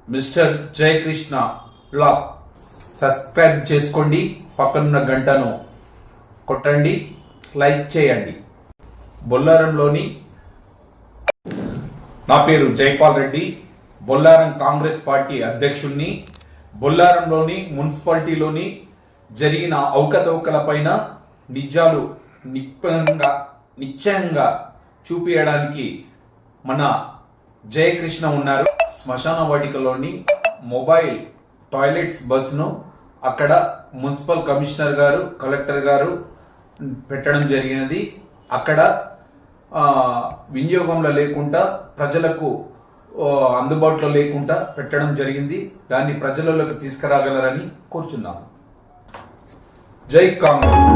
Mister Jayakrishna blog subscribe చేసుకోండి, పక్కనున్న గంటను కొట్టండి, లైక్ చేయండి. బొల్లారంలోని నా పేరు జైపాల్ రెడ్డి, బొల్లారం కాంగ్రెస్ పార్టీ అధ్యక్షుణ్ణి. బొల్లారంలోని మున్సిపాలిటీలోని జరిగిన అవకతవకలపైన నిజాలు నిశ్చయంగా చూపించడానికి మన జయకృష్ణ ఉన్నారు. శ్మశాన వాటికలోని మొబైల్ టాయిలెట్స్ బస్సును అక్కడ మున్సిపల్ కమిషనర్ గారు, కలెక్టర్ గారు పెట్టడం జరిగినది. అక్కడ వినియోగంలో లేకుండా, ప్రజలకు అందుబాటులో లేకుండా పెట్టడం జరిగింది. దాన్ని ప్రజలలోకి తీసుకురాగలరని కోరుచున్నాము. జై కాంగ్రెస్.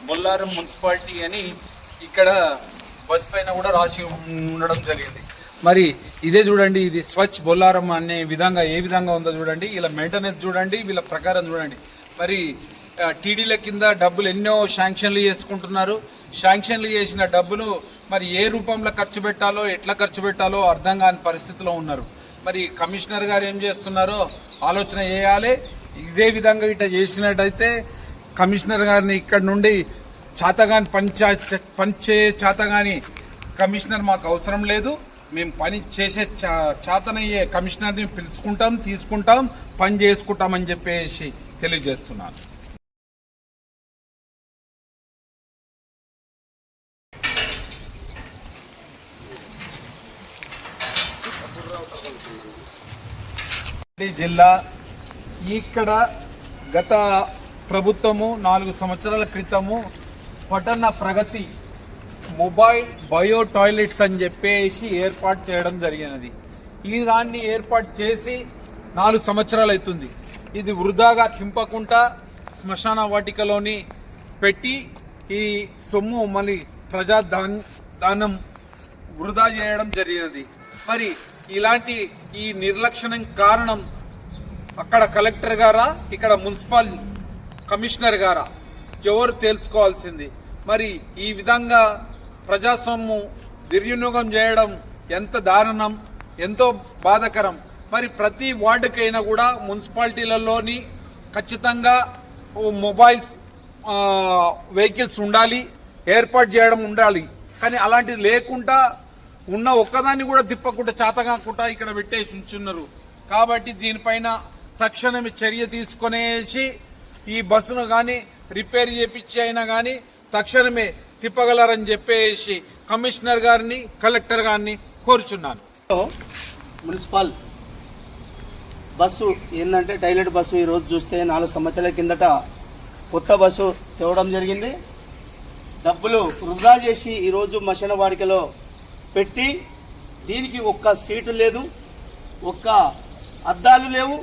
బొల్లారం మున్సిపాలిటీ అని ఇక్కడ బస్ పైన కూడా రాసి ఉండడం జరిగింది. మరి ఇదే చూడండి, ఇది స్వచ్ఛ బొల్లారం అనే విధంగా ఏ విధంగా ఉందో చూడండి. ఇలా మెయింటెనెన్స్ చూడండి, వీళ్ళ ప్రకారం చూడండి. మరి టీడీల కింద డబ్బులు ఎన్నో శాంక్షన్లు చేసుకుంటున్నారు. శాంక్షన్లు చేసిన డబ్బులు మరి ఏ రూపంలో ఖర్చు పెట్టాలో, ఎట్లా ఖర్చు పెట్టాలో అర్థం కాని పరిస్థితిలో ఉన్నారు. మరి కమిషనర్ గారు ఏం చేస్తున్నారో ఆలోచన చేయాలి. ఇదే విధంగా ఇట్లా చేసినట్టయితే కమిషనర్ గారిని ఇక్కడ నుండి చాతగాని పనిచే చాతగాని కమిషనర్ మాకు అవసరం లేదు. మేము పని చేసే చాతనయ్యే కమిషనర్ని పిలుచుకుంటాం, తీసుకుంటాం, పని చేసుకుంటామని చెప్పేసి తెలియజేస్తున్నాను. జిల్లా ఇక్కడ గత ప్రభుత్వము 4 సంవత్సరాల క్రితము పట్టణ ప్రగతి మొబైల్ బయో టాయిలెట్స్ అని చెప్పేసి ఏర్పాటు చేయడం జరిగినది. ఈ దాన్ని ఏర్పాటు చేసి 4 సంవత్సరాలు అవుతుంది. ఇది వృధాగా తింపకుండా శ్మశాన వాటికలోని పెట్టి ఈ సొమ్ము మళ్ళీ దానం వృధా చేయడం జరిగినది. మరి ఇలాంటి ఈ నిర్లక్ష్యం కారణం అక్కడ కలెక్టర్ గారా, ఇక్కడ మున్సిపల్ కమిషనర్ గారా, ఎవరు తెలుసుకోవాల్సింది. మరి ఈ విధంగా ప్రజాస్వామ్యం దుర్వినియోగం చేయడం ఎంత దారుణం, ఎంతో బాధాకరం. మరి ప్రతి వార్డుకైనా కూడా మున్సిపాలిటీలలోని ఖచ్చితంగా మొబైల్స్ వెహికల్స్ ఉండాలి, ఏర్పాటు చేయడం ఉండాలి. కానీ అలాంటిది లేకుండా ఉన్న ఒక్కదాన్ని కూడా తిప్పకుండా చాతగాకుండా ఇక్కడ పెట్టేసి ఉంచున్నారు. కాబట్టి దీనిపైన తక్షణమే చర్య తీసుకునేసి ఈ బస్సును గాని రిపేర్ చేపించి అయినా గాని తక్షణమే తిప్పగలరని చెప్పేసి కమిషనర్ గారిని కలెక్టర్ గారిని కోరుచున్నాను. మున్సిపల్ బస్సు ఏంటంటే టైలెట్ బస్సు ఈరోజు చూస్తే 4 సంవత్సరాల కిందట కొత్త బస్సు తేవడం జరిగింది. డబ్బులు వృధా చేసి ఈరోజు మషన వాడికలో పెట్టి దీనికి ఒక్క సీటు లేదు, ఒక్క అద్దాలు లేవు,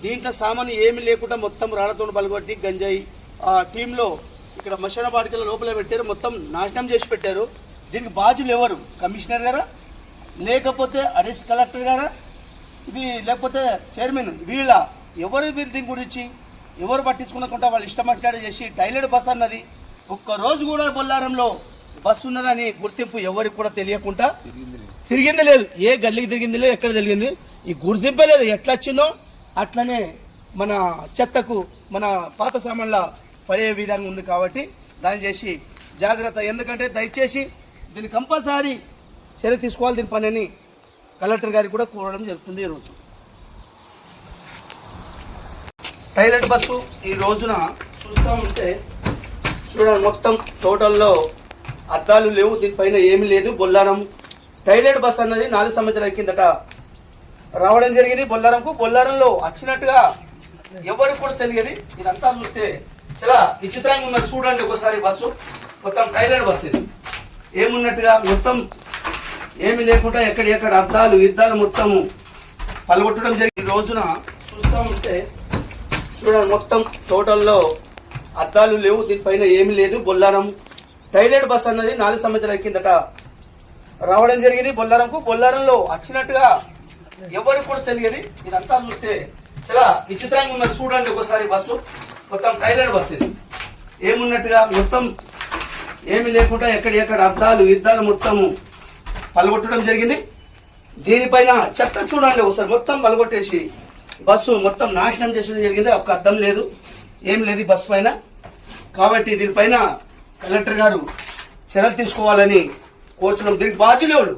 దీంట్లో సామాను ఏమి లేకుండా మొత్తం రాళ్లతో పలగొట్టి గంజాయి ఆ టీంలో ఇక్కడ మషన వాడికల లోపల పెట్టారు, మొత్తం నాశనం చేసి పెట్టారు. దీనికి బాధ్యులు ఎవరు? కమిషనర్ గారా, లేకపోతే అడిషనల్ కలెక్టర్ గారా, ఇది లేకపోతే చైర్మన్, వీళ్ళ ఎవరు దీని గురించి ఎవరు పట్టించుకునకుండా వాళ్ళు ఇష్టమట్టాడు చేసి టైలెట్ బస్ అన్నది ఒక్కరోజు కూడా బొల్లారంలో బస్సు ఉన్నదని గుర్తింపు ఎవరికి కూడా తెలియకుండా తిరిగింది లేదు. ఏ గల్లీకి తిరిగింది లేదు, ఎక్కడ తిరిగింది, ఈ గుర్తింపే లేదు. ఎట్లా వచ్చిందో అట్లనే మన చెత్తకు మన పాత సామాన్ల పడే విధంగా ఉంది. కాబట్టి దాన్ని చేసి జాగ్రత్త, ఎందుకంటే దయచేసి దీన్ని కంపల్సరీ చర్య తీసుకోవాలి దీని పనిని కలెక్టర్ గారికి కూడా కోరడం జరుగుతుంది. ఈరోజు టైలెట్ బస్సు ఈ రోజున చూస్తూ ఉంటే చూడండి, మొత్తం టోటల్లో అద్దాలు లేవు, దీనిపైన ఏమీ లేదు. బొల్లారం టైలెట్ బస్ అన్నది 4 సంవత్సరాల కిందట రావడం జరిగింది బొల్లారంకు. బొల్లారంలో వచ్చినట్టుగా ఎవరికి కూడా తెలియదు. ఇదంతా చూస్తే చాలా విచిత్రంగా ఉన్నది. చూడండి ఒకసారి బస్సు మొత్తం టైలెట్ బస్సు, ఇది ఏమున్నట్టుగా మొత్తం ఏమి లేకుండా ఎక్కడ అద్దాలు యుద్ధాలు మొత్తం పలగొట్టడం జరిగింది. ఈ రోజున చూస్తూ ఉంటే చూడండి, మొత్తం టోటల్లో అద్దాలు లేవు, దీనిపైన ఏమీ లేదు. బొల్లారం టైలెట్ బస్ అన్నది 4 సంవత్సరాల కిందట రావడం జరిగింది బొల్లారంకు. బొల్లారంలో వచ్చినట్టుగా ఎవరికి కూడా తెలియదు. ఇదంతా చూస్తే చాలా విచిత్రంగా ఉన్నది. చూడండి ఒకసారి బస్సు మొత్తం టైలెట్ బస్సు, ఇది ఏమున్నట్టుగా మొత్తం ఏమి లేకుండా ఎక్కడ అద్దాలు యుద్ధాలు మొత్తం పలగొట్టడం జరిగింది. దీనిపైన చెత్త చూడండి ఒకసారి మొత్తం పలగొట్టేసి బస్సు మొత్తం నాశనం చేసడం జరిగింది. ఒక అద్దం లేదు, ఏం లేదు ఈ బస్సు పైన. కాబట్టి దీనిపైన కలెక్టర్ గారు చర్యలు తీసుకోవాలని కోరుతున్నాం. దీనికి బాధ్యులు ఎవరు?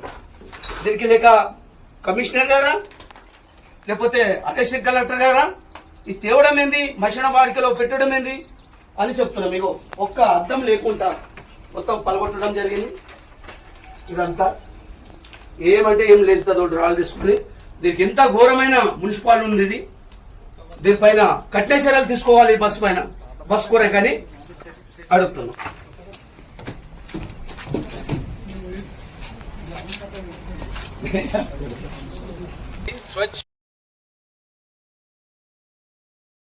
దీనికి లేక కమిషనర్ గారా, లేకపోతే అడిషనల్ కలెక్టర్ గారా? ఈ తేవడం ఏంది, మషణ వాడికలో పెట్టడం ఏంది అని చెప్తున్నాం. మీకు ఒక్క అద్దం లేకుండా మొత్తం పలగొట్టడం జరిగింది. ఇదంతా ఏమంటే ఏం లేదు, తోటి రాళ్ళు తీసుకుని దీనికి ఎంత ఘోరమైన మున్సిపాలిటీ ఉంది. ఇది దీనిపైన కఠిన చర్యలు తీసుకోవాలి. ఈ బస్సు పైన బస్ కూర కానీ అడుగుతున్నాం. స్వచ్ఛ